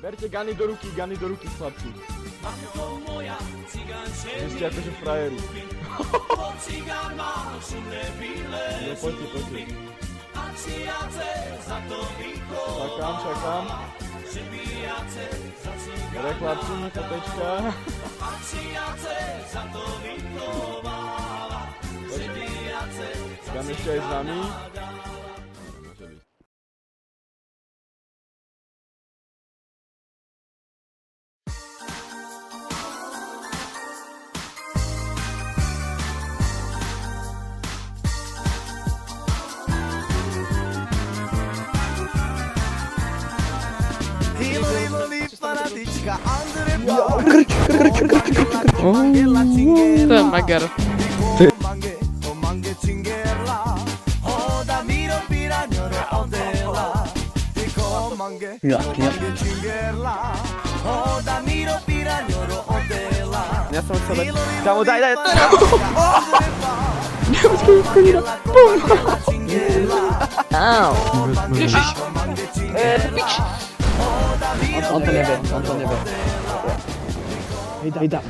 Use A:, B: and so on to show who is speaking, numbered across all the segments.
A: Berte gany do ruky, chlapci. Jste jakože frajeri. No poďte. Čakám. Dobre chlapci, fotečka. Gany ešte aj s nami.
B: To je magar.
A: Ja som chcel dať... Kámo, daj!
B: Ježiš. Pič.
C: On to nevie. Hejda.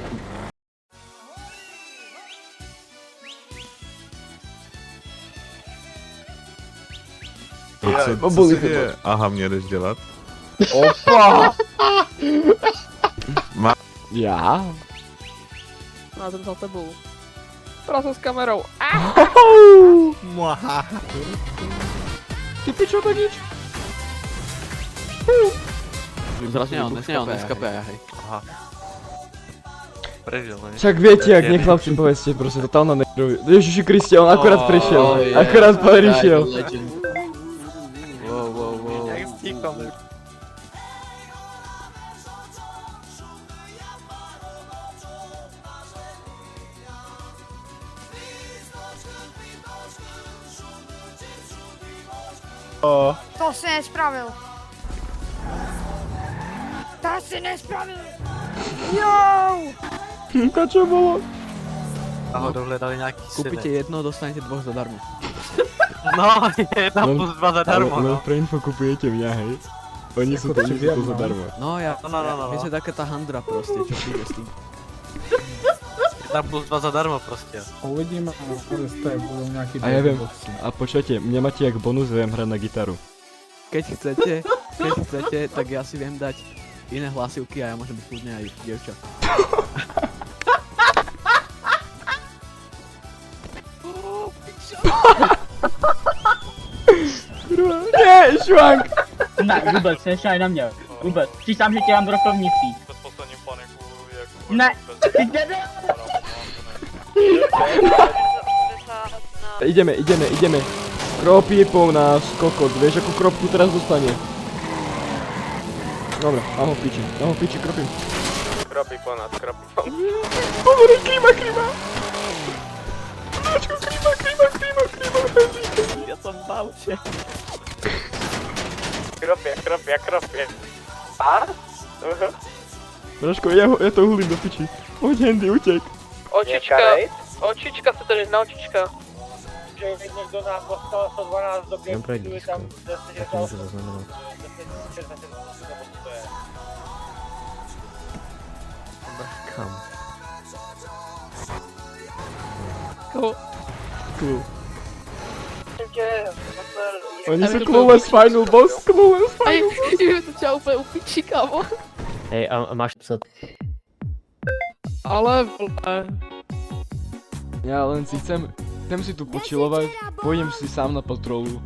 D: Co se děje? Aha, mě jdeš dělat?
A: Opa! Já?
B: No, jsem za tebou. Prasa s kamerou.
A: Ty pičo, tak nič.
C: Zrazně on neskapé, hej.
E: Aha. Prežil, ne?
A: Však viete, jak nech chlapci povedzte, proste totálna nervy. Ježiši Kriste, on akurát prišiel.
C: Oj,
A: Akurát prišiel.
C: Wow.
E: Jak stíkam.
F: To si nespravil.
A: Čo bolo?
E: Náhodou hledali nějaký
C: Kúpite
E: syny.
C: jedno, dostanete dvoch zadarmo.
E: No, jedna plus dva zadarmo,
A: Ale
E: no.
A: pre info kupujete mňa, hej? Oni sú to zadarmo.
C: No ja,
E: No.
C: vy ste taká tá handra proste, čo príde s tým.
E: Jedna plus dva zadarmo prostě.
G: Uvidíme, ale z toho budú nejaký
A: A ja viem.
G: boxy.
A: A počujete, mne máte jak bonus, viem hrať na gitaru.
C: Keď chcete, tak ja si viem dať iné hlasivky a ja môžem byť kľudne aj dievča.
A: Nie, švank!
H: Ne, vůbec, nešaj na mě, vůbec. Přísám, že tě mám brokovnicí. Ne, ty debil!
A: Ideme. Kropí po nás, kokot, vieš akú kropku teraz dostane. Dobre, dám ho v piči, kropím.
E: Kropí po nás.
A: Hovorí, klima! Klima.
E: Ja som v aute. Kropie. A?
A: Braško, ja to hulím do piči. Poď Handy, utek.
B: Očička sa to než na očička.
H: Že niekto na 112 dobie buduje tam 10
C: môže zaznamenať.
A: Kam?
B: Koho?
A: Cool. Oni sú Clueless Final Boss,
B: Aj, to ťa úplne upičí, kámo.
H: Hej, a máš psat.
B: Ale vle.
A: Ja len si chcem si tu počilovať, pôjdem si sám na patrolu.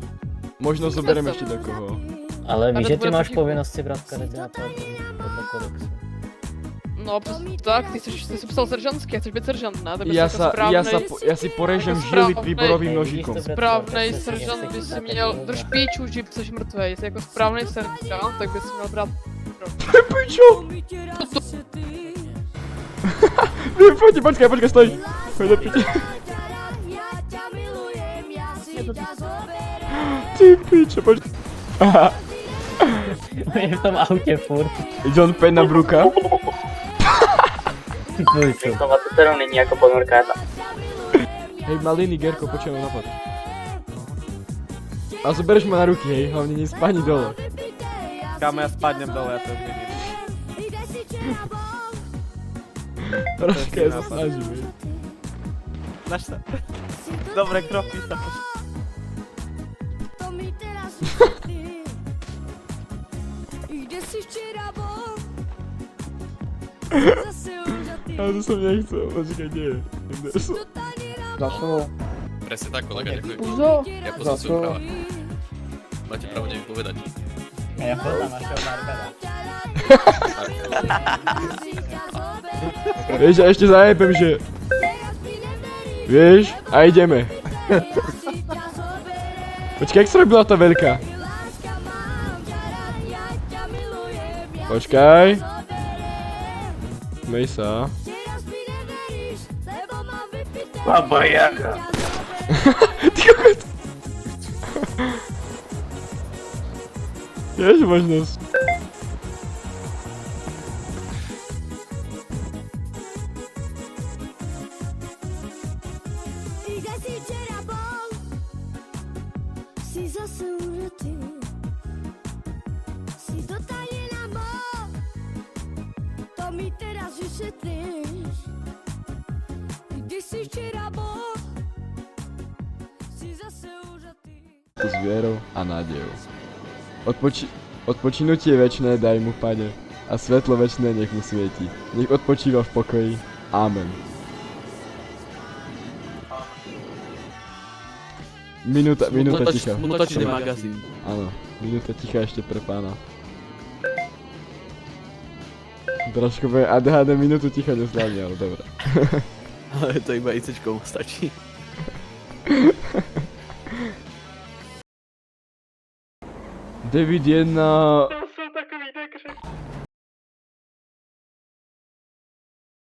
A: Možno zoberiem ešte do koho.
H: Ale víš,
B: Ale
H: že
B: to
H: ty
B: bude
H: máš
B: proti-
H: povinnosti brát kadety na patrolu podle kodexu.
B: No, tak, ty si psal seržantský, ja chceš byť seržant, ne? To by
A: Ja
B: si
A: sa,
B: jako
A: ja si porežem
B: jako
A: žily
B: správnej-
A: príborovým
H: Hej,
A: nožíkom.
H: vidíš to,
B: Správnej
H: Přesně,
B: seržant
H: jestli
B: by si
H: chcete
B: měl,
H: tohle.
B: drž píču, že jsi mrtvej, jsi jako správnej seržant, tak by si měl brát.
A: Pičo! Počkaj, stoj! Poď do piči. Ty pičo, počkaj.
H: Je v tom autě furt.
A: John Penna Bruka.
H: Ty pičo. To teda není jako ponorka.
A: Hej, maliny, Gerko, počujem napad. A zoberieš ma na ruky, hej, hlavne nespani dole.
E: Kámo, ja spadnem dole, ja to už nevidím.
A: Troška sa snažím.
E: Snaž sa. Dobre, kroky sa.
A: Ale to som nechcel, počkaj, nie.
G: Za čo?
I: Presne tak, kolega, ďakujem.
B: Uzo.
I: Ja
G: Za
I: poznám
G: čo?
I: svoju práva. Máte právo nevypovedať.
H: A ja poznám vašeho barbera.
A: Vieš, a ešte zajebem, že... Vieš, a ideme. Počkaj, jak sa robila tá veľká? Počkaj. Mej sa.
E: Baba Jaga.
A: Ty kokot. Jež možnosť.
F: Si zase uletý, si totálne na mor, to mi teraz vysvetlíš. Když si včera bol, si zase užatý.
A: S vierou a nádejou. Odpočinutie večné daj mu, Pane, a svetlo večné nech mu svieti. Nech odpočíva v pokoji. Amen. Minúta ticha.
C: Mutočný magazín.
A: Áno, minúta ticha ešte pre pána. Trošku bude ADHD minútu ticha nezvládne, ale dobré.
C: Ale to iba ICčkomu stačí.
A: David 1...